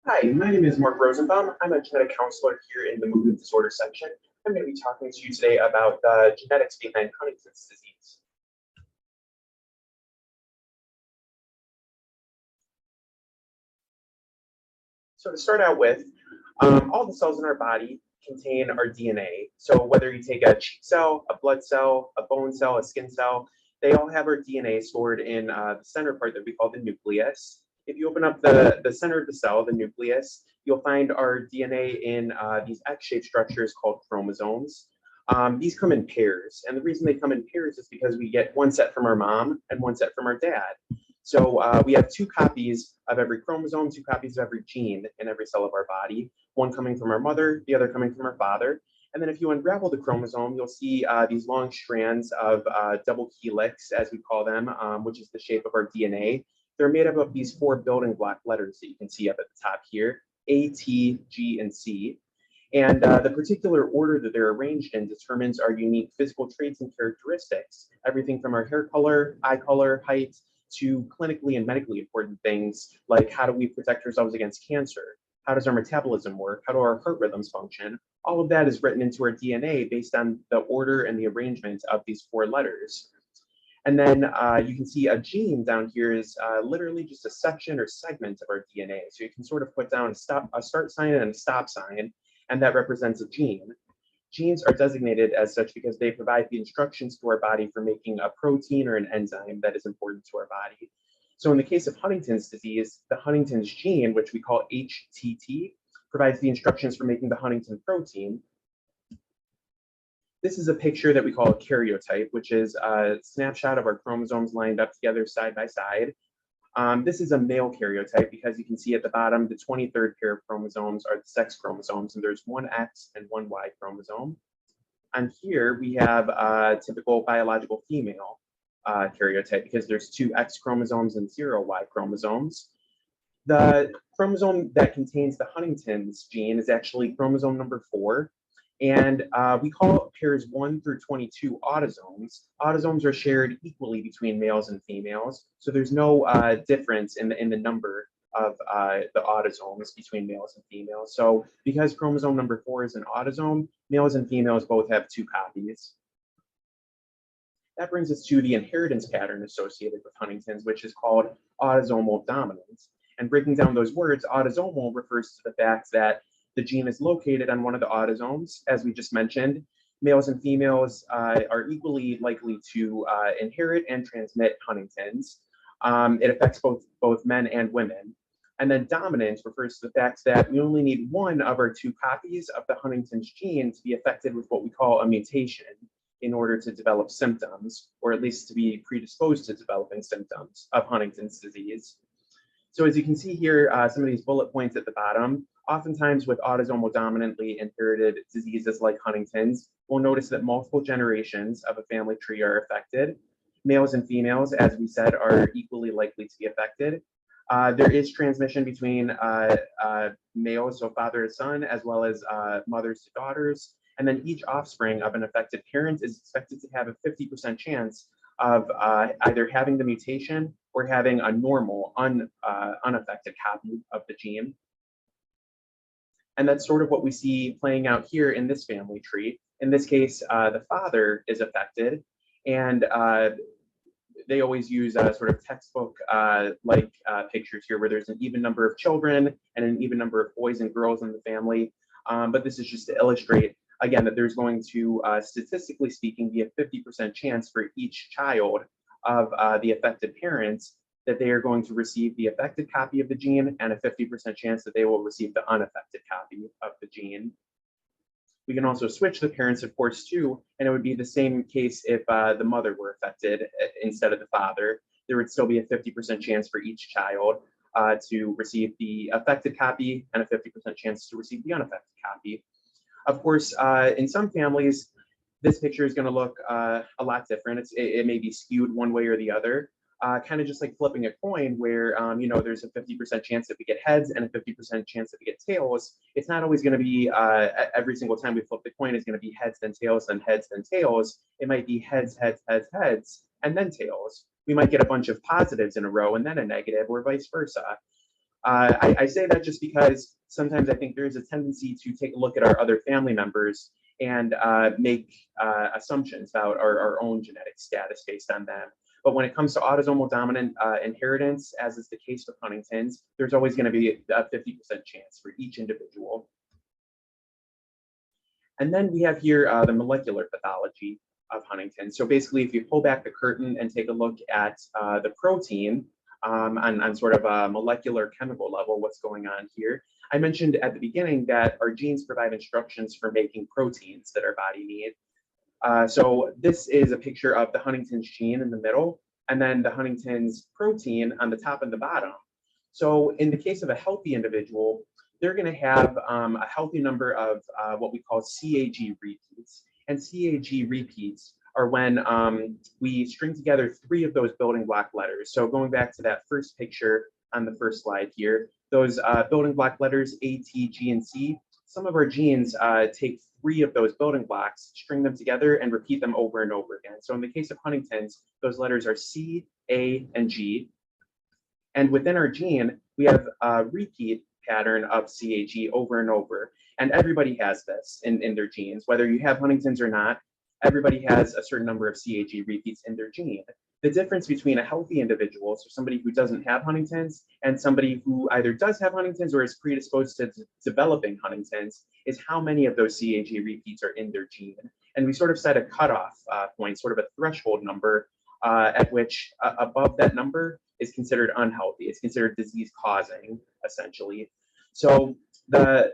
Hi, my name is Mark Rosenbaum. I'm a genetic counselor here in the movement disorder section. I'm going to be talking to you today about the genetics behind Huntington's disease. So to start out with, all the cells in our body contain our DNA. So whether you take a cheek cell, a blood cell, a bone cell, a skin cell, they all have our DNA stored in the center part that we call the nucleus. If you open up the center of the cell, the nucleus, you'll find our DNA in these X-shaped structures called chromosomes. These come in pairs, and the reason they come in pairs is because we get one set from our mom and one set from our dad. So we have two copies of every chromosome, two copies of every gene in every cell of our body, one coming from our mother, the other coming from our father. And then if you unravel the chromosome, you'll see these long strands of double helix, as we call them, which is the shape of our DNA. They're made up of these four building block letters that you can see up at the top here, A, T, G, and C. And the particular order that they're arranged in determines our unique physical traits and characteristics, everything from our hair color, eye color, height, to clinically and medically important things like how do we protect ourselves against cancer? How does our metabolism work? How do our heart rhythms function? All of that is written into our DNA based on the order and the arrangement of these four letters. And then you can see a gene down here is literally just a section or segment of our DNA. So you can sort of put down a start sign and a stop sign, and that represents a gene. Genes are designated as such because they provide the instructions to our body for making a protein or an enzyme that is important to our body. So in the case of Huntington's disease, the Huntington's gene, which we call HTT, provides the instructions for making the Huntington protein. This is a picture that we call a karyotype, which is a snapshot of our chromosomes lined up together side by side. This is a male karyotype because you can see at the bottom, the 23rd pair of chromosomes are the sex chromosomes, and there's one X and one Y chromosome. And here we have a typical biological female karyotype because there's two X chromosomes and 0 Y chromosomes. The chromosome that contains the Huntington's gene is actually chromosome number 4. And we call pairs 1 through 22 autosomes. Autosomes are shared equally between males and females. So there's no difference in the number of the autosomes between males and females. So because chromosome number 4 is an autosome, males and females both have two copies. That brings us to the inheritance pattern associated with Huntington's, which is called autosomal dominance. And breaking down those words, autosomal refers to the fact that the gene is located on one of the autosomes, as we just mentioned. Males and females are equally likely to inherit and transmit Huntington's. It affects both men and women. And then dominance refers to the fact that we only need one of our two copies of the Huntington's gene to be affected with what we call a mutation in order to develop symptoms, or at least to be predisposed to developing symptoms of Huntington's disease. So as you can see here, some of these bullet points at the bottom, oftentimes with autosomal dominantly inherited diseases like Huntington's, we'll notice that multiple generations of a family tree are affected. Males and females, as we said, are equally likely to be affected. There is transmission between males, so father to son, as well as mothers to daughters. And then each offspring of an affected parent is expected to have a 50% chance of either having the mutation or having a normal, unaffected copy of the gene. And that's sort of what we see playing out here in this family tree. In this case, the father is affected, and they always use sort of textbook like pictures here where there's an even number of children and an even number of boys and girls in the family. But this is just to illustrate, again, that there's going to, statistically speaking, be a 50% chance for each child of the affected parents that they are going to receive the affected copy of the gene, and a 50% chance that they will receive the unaffected copy of the gene. We can also switch the parents, of course, too, and it would be the same case if the mother were affected instead of the father. There would still be a 50% chance for each child to receive the affected copy and a 50% chance to receive the unaffected copy. Of course, in some families, this picture is going to look a lot different. It may be skewed one way or the other, kind of just like flipping a coin where, there's a 50% chance that we get heads and a 50% chance that we get tails. It's not always going to be every single time we flip the coin is going to be heads, then tails, then heads, then tails. It might be heads, heads, heads, heads, and then tails. We might get a bunch of positives in a row and then a negative, or vice versa. I say that just because sometimes I think there's a tendency to take a look at our other family members and make assumptions about our own genetic status based on them. But when it comes to autosomal dominant inheritance, as is the case with Huntington's, there's always going to be a 50% chance for each individual. And then we have here the molecular pathology of Huntington. So basically, if you pull back the curtain and take a look at the protein on sort of a molecular chemical level, what's going on here. I mentioned at the beginning that our genes provide instructions for making proteins that our body needs. So this is a picture of the Huntington's gene in the middle, and then the Huntington's protein on the top and the bottom. So in the case of a healthy individual, they're going to have a healthy number of what we call CAG repeats. And CAG repeats are when we string together 3 of those building block letters. So going back to that first picture on the first slide here, those building block letters A, T, G, and C, some of our genes take 3 of those building blocks, string them together, and repeat them over and over again. So in the case of Huntington's, those letters are C, A, and G. And within our gene, we have a repeat pattern of CAG over and over. And everybody has this in their genes. Whether you have Huntington's or not, everybody has a certain number of CAG repeats in their gene. The difference between a healthy individual, so somebody who doesn't have Huntington's, and somebody who either does have Huntington's or is predisposed to developing Huntington's, is how many of those CAG repeats are in their gene. And we sort of set a cutoff point, sort of a threshold number, at which above that number is considered unhealthy. It's considered disease causing, essentially. So the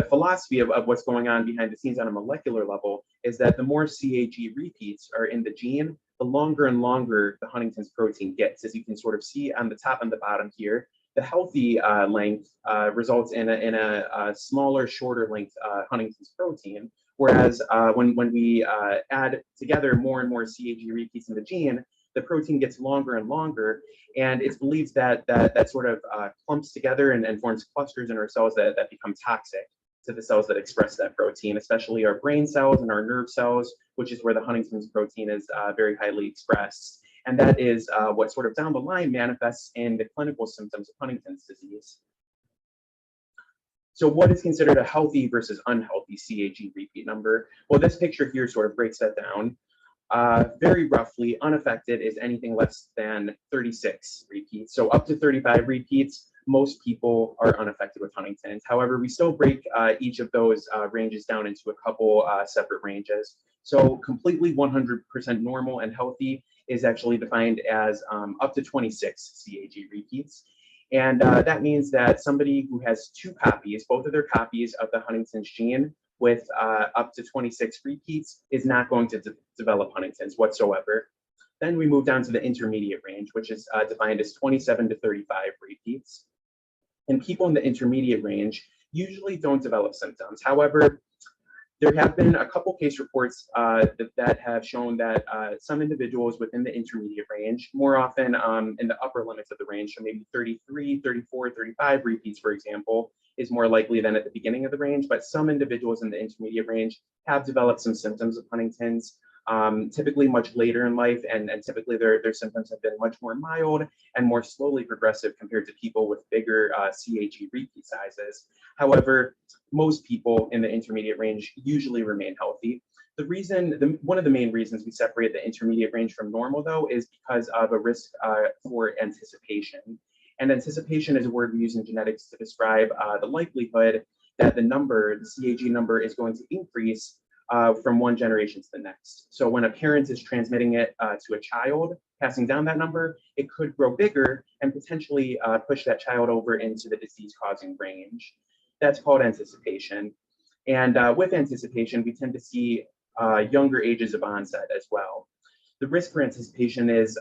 philosophy of what's going on behind the scenes on a molecular level is that the more CAG repeats are in the gene, the longer and longer the Huntington's protein gets. As you can sort of see on the top and the bottom here, the healthy length results in a smaller, shorter length Huntington's protein. Whereas when we add together more and more CAG repeats in the gene, the protein gets longer and longer, and it's believed that that sort of clumps together and forms clusters in our cells that become toxic to the cells that express that protein, especially our brain cells and our nerve cells, which is where the Huntington's protein is very highly expressed. And that is what sort of down the line manifests in the clinical symptoms of Huntington's disease. So what is considered a healthy versus unhealthy CAG repeat number? Well, this picture here sort of breaks that down. Very roughly, unaffected is anything less than 36 repeats. So up to 35 repeats, most people are unaffected with Huntington's. However, we still break each of those ranges down into a couple separate ranges. So completely 100% normal and healthy is actually defined as up to 26 CAG repeats. And that means that somebody who has 2 copies, both of their copies of the Huntington's gene with up to 26 repeats is not going to develop Huntington's whatsoever. Then we move down to the intermediate range, which is defined as 27 to 35 repeats. And people in the intermediate range usually don't develop symptoms. However, there have been a couple case reports that have shown that some individuals within the intermediate range, more often in the upper limits of the range, so maybe 33, 34, 35 repeats, for example, is more likely than at the beginning of the range. But some individuals in the intermediate range have developed some symptoms of Huntington's, typically much later in life, and typically their symptoms have been much more mild and more slowly progressive compared to people with bigger CAG repeat sizes. However, most people in the intermediate range usually remain healthy. One of the main reasons we separate the intermediate range from normal, though, is because of a risk for anticipation. And anticipation is a word we use in genetics to describe the likelihood that the CAG number, is going to increase from one generation to the next. So when a parent is transmitting it to a child, passing down that number, it could grow bigger and potentially push that child over into the disease-causing range. That's called anticipation. And with anticipation, we tend to see younger ages of onset as well. The risk for anticipation is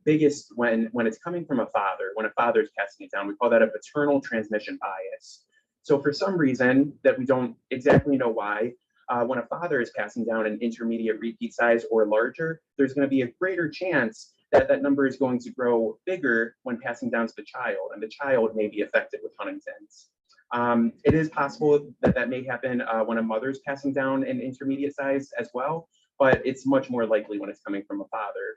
biggest when it's coming from a father. When a father is passing it down, we call that a paternal transmission bias. So for some reason that we don't exactly know why, when a father is passing down an intermediate repeat size or larger, there's going to be a greater chance that that number is going to grow bigger when passing down to the child, and the child may be affected with Huntington's. It is possible that that may happen when a mother is passing down an intermediate size as well, but it's much more likely when it's coming from a father.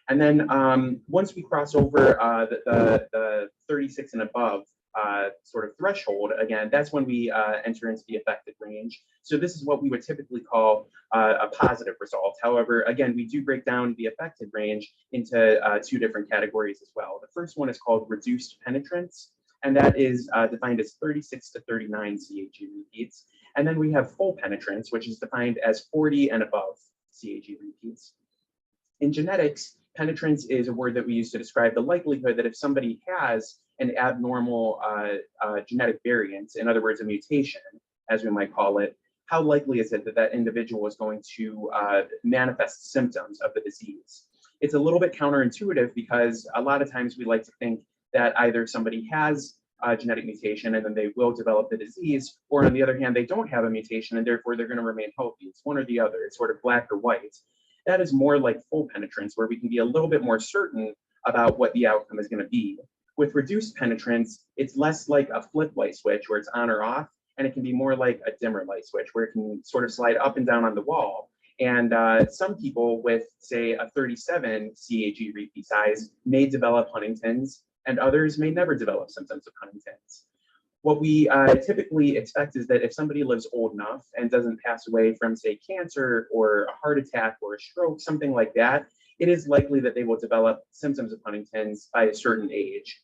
And then once we cross over the 36 and above sort of threshold, again, that's when we enter into the affected range. So this is what we would typically call a positive result. However, again, we do break down the affected range into two different categories as well. The first one is called reduced penetrance, and that is defined as 36 to 39 CAG repeats. And then we have full penetrance, which is defined as 40 and above CAG repeats. In genetics, penetrance is a word that we use to describe the likelihood that if somebody has an abnormal genetic variant, in other words, a mutation, as we might call it, how likely is it that that individual is going to manifest symptoms of the disease? It's a little bit counterintuitive because a lot of times we like to think that either somebody has a genetic mutation and then they will develop the disease, or on the other hand, they don't have a mutation and therefore they're going to remain healthy. It's one or the other. It's sort of black or white. That is more like full penetrance, where we can be a little bit more certain about what the outcome is going to be. With reduced penetrance, it's less like a flip light switch where it's on or off, and it can be more like a dimmer light switch where it can sort of slide up and down on the wall. And some people with, say, a 37 CAG repeat size may develop Huntington's, and others may never develop symptoms of Huntington's. What we typically expect is that if somebody lives old enough and doesn't pass away from, say, cancer or a heart attack or a stroke, something like that, it is likely that they will develop symptoms of Huntington's by a certain age.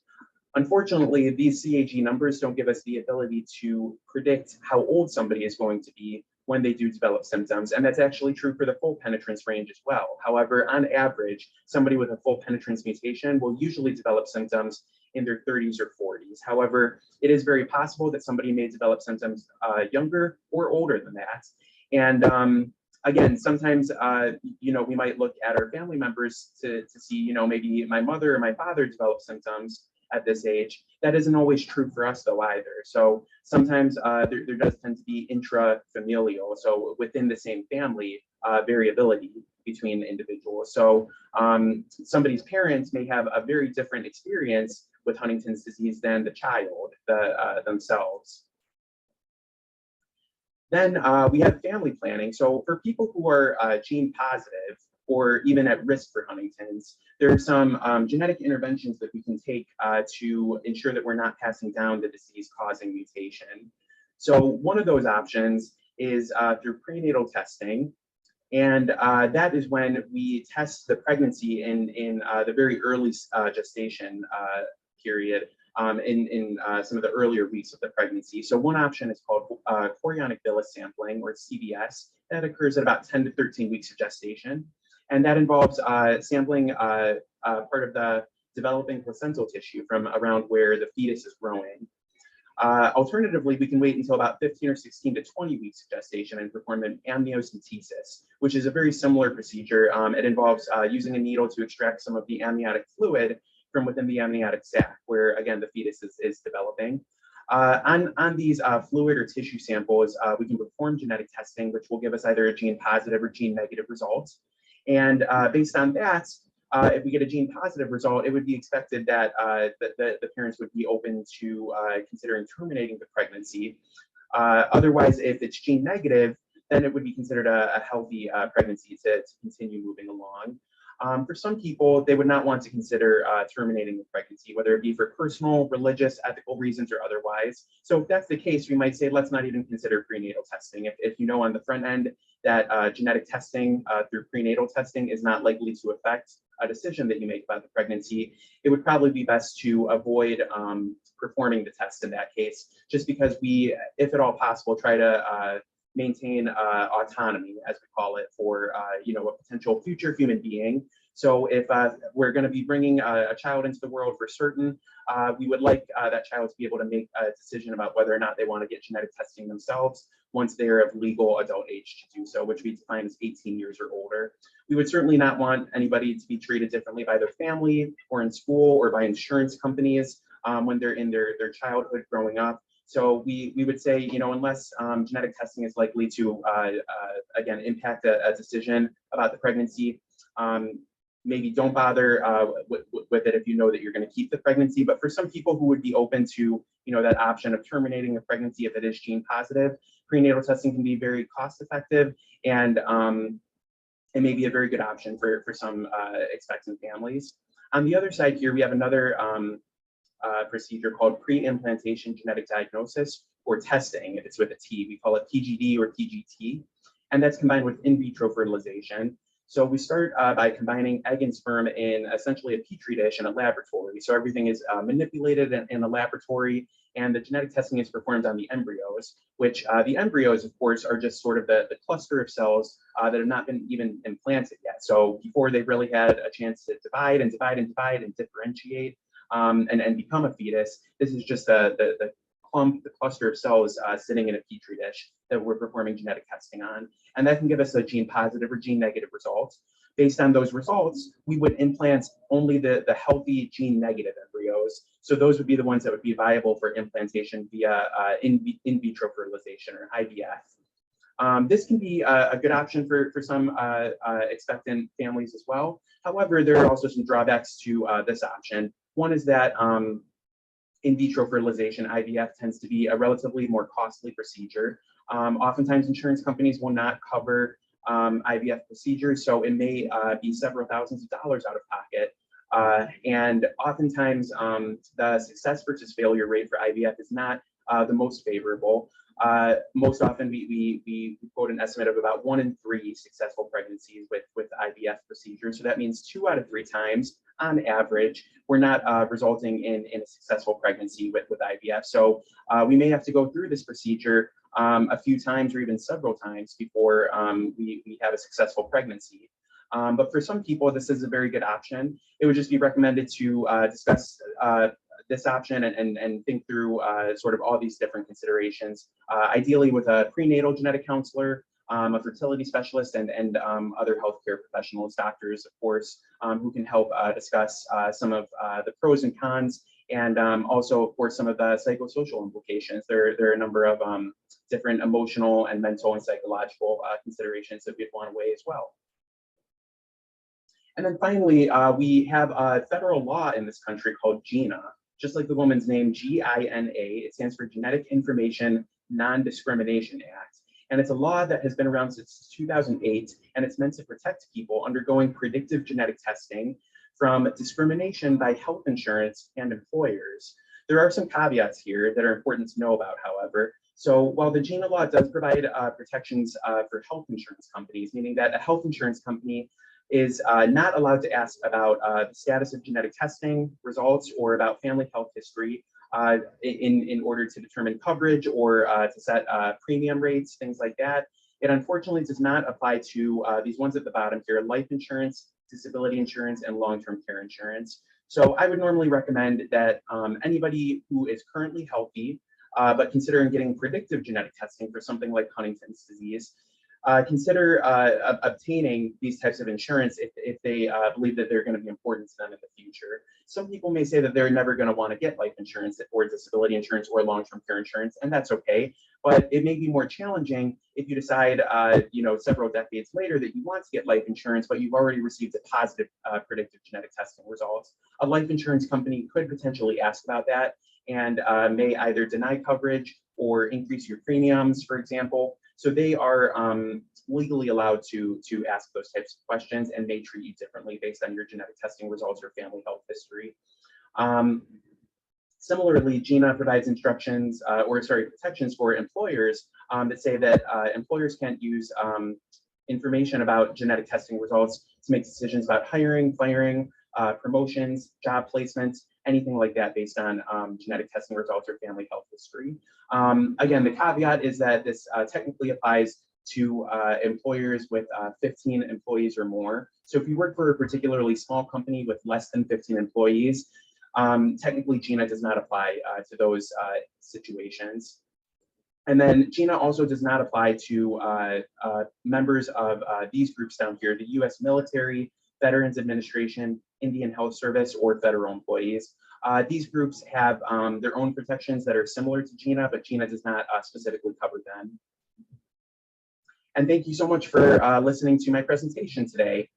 Unfortunately, these CAG numbers don't give us the ability to predict how old somebody is going to be when they do develop symptoms, and that's actually true for the full penetrance range as well. However, on average, somebody with a full penetrance mutation will usually develop symptoms in their 30s or 40s. However, it is very possible that somebody may develop symptoms younger or older than that. And again, sometimes, we might look at our family members to see, maybe my mother or my father develop symptoms at this age. That isn't always true for us though either. So sometimes there does tend to be intrafamilial, so within the same family, variability between individuals. So somebody's parents may have a very different experience with Huntington's disease than the child themselves. Then we have family planning. So for people who are gene positive or even at risk for Huntington's, there are some genetic interventions that we can take to ensure that we're not passing down the disease-causing mutation. So one of those options is through prenatal testing. And that is when we test the pregnancy in the very early gestation period, in some of the earlier weeks of the pregnancy. So one option is called chorionic villus sampling, or CVS. That occurs at about 10 to 13 weeks of gestation. And that involves sampling part of the developing placental tissue from around where the fetus is growing. Alternatively, we can wait until about 15 or 16 to 20 weeks of gestation and perform an amniocentesis, which is a very similar procedure. It involves using a needle to extract some of the amniotic fluid from within the amniotic sac, where again the fetus is developing. On these fluid or tissue samples, we can perform genetic testing, which will give us either a gene positive or gene negative result. And based on that, if we get a gene positive result, it would be expected that the parents would be open to considering terminating the pregnancy. Otherwise, if it's gene negative, then it would be considered a healthy pregnancy to continue moving along. For some people, they would not want to consider terminating the pregnancy, whether it be for personal, religious, ethical reasons, or otherwise. So if that's the case, we might say, let's not even consider prenatal testing. If you know on the front end that genetic testing through prenatal testing is not likely to affect a decision that you make about the pregnancy, it would probably be best to avoid performing the test in that case, just because we, if at all possible, try to maintain autonomy, as we call it, for a potential future human being. So if we're going to be bringing a child into the world for certain, we would like that child to be able to make a decision about whether or not they want to get genetic testing themselves once they're of legal adult age to do so, which we define as 18 years or older. We would certainly not want anybody to be treated differently by their family or in school or by insurance companies when they're in their childhood growing up. So we would say, unless genetic testing is likely to, again, impact a decision about the pregnancy, maybe don't bother with it if you know that you're going to keep the pregnancy. But for some people who would be open to, that option of terminating the pregnancy if it is gene positive, prenatal testing can be very cost effective and it may be a very good option for some expectant families. On the other side here, we have another procedure called pre-implantation genetic diagnosis or testing. It's with a T. We call it PGD or PGT, and that's combined with in vitro fertilization. So we start by combining egg and sperm in essentially a petri dish in a laboratory. So everything is manipulated in a laboratory, and the genetic testing is performed on the embryos, which the embryos, of course, are just sort of the cluster of cells that have not been even implanted yet. So before they've really had a chance to divide and divide and divide and differentiate and become a fetus, this is just the cluster of cells sitting in a petri dish that we're performing genetic testing on. And that can give us a gene positive or gene negative result. Based on those results, we would implant only the healthy gene negative embryos. So those would be the ones that would be viable for implantation via in vitro fertilization or IVF. This can be a good option for some expectant families as well. However, there are also some drawbacks to this option. One is that in vitro fertilization, IVF, tends to be a relatively more costly procedure. Oftentimes, insurance companies will not cover IVF procedures, so it may be several thousands of dollars out of pocket. And oftentimes, the success versus failure rate for IVF is not the most favorable. Most often, we quote an estimate of about 1 in 3 successful pregnancies with IVF procedures. So that means 2 out of 3 times, on average, we're not resulting in a successful pregnancy with IVF. So we may have to go through this procedure a few times or even several times before we have a successful pregnancy. But for some people, this is a very good option. It would just be recommended to discuss this option and think through sort of all these different considerations, ideally with a prenatal genetic counselor, a fertility specialist, and other healthcare professionals, doctors, of course, who can help discuss some of the pros and cons, and also, of course, some of the psychosocial implications. There are a number of different emotional and mental and psychological considerations that we'd want to weigh as well. And then finally, we have a federal law in this country called GINA, just like the woman's name, GINA. It stands for Genetic Information Non-Discrimination Act. And it's a law that has been around since 2008, and it's meant to protect people undergoing predictive genetic testing from discrimination by health insurance and employers. There are some caveats here that are important to know about, however. So while the GINA law does provide protections for health insurance companies, meaning that a health insurance company is not allowed to ask about the status of genetic testing results or about family health history in order to determine coverage or to set premium rates, things like that. It unfortunately does not apply to these ones at the bottom here: life insurance, disability insurance, and long-term care insurance. So I would normally recommend that anybody who is currently healthy, but considering getting predictive genetic testing for something like Huntington's disease, consider obtaining these types of insurance if they believe that they're going to be important to them in the future. Some people may say that they're never going to want to get life insurance or disability insurance or long-term care insurance, and that's okay. But it may be more challenging if you decide, several decades later that you want to get life insurance, but you've already received a positive predictive genetic testing results. A life insurance company could potentially ask about that and may either deny coverage or increase your premiums, for example. So they are legally allowed to ask those types of questions and may treat you differently based on your genetic testing results or family health history. Similarly, GINA provides protections for employers that say that employers can't use information about genetic testing results to make decisions about hiring, firing, promotions, job placements, anything like that based on genetic testing results or family health history. Again, the caveat is that this technically applies to employers with 15 employees or more. So if you work for a particularly small company with less than 15 employees, technically GINA does not apply to those situations. And then GINA also does not apply to members of these groups down here: the U.S. military, Veterans Administration, Indian Health Service, or federal employees. These groups have their own protections that are similar to GINA, but GINA does not specifically cover them. And thank you so much for listening to my presentation today.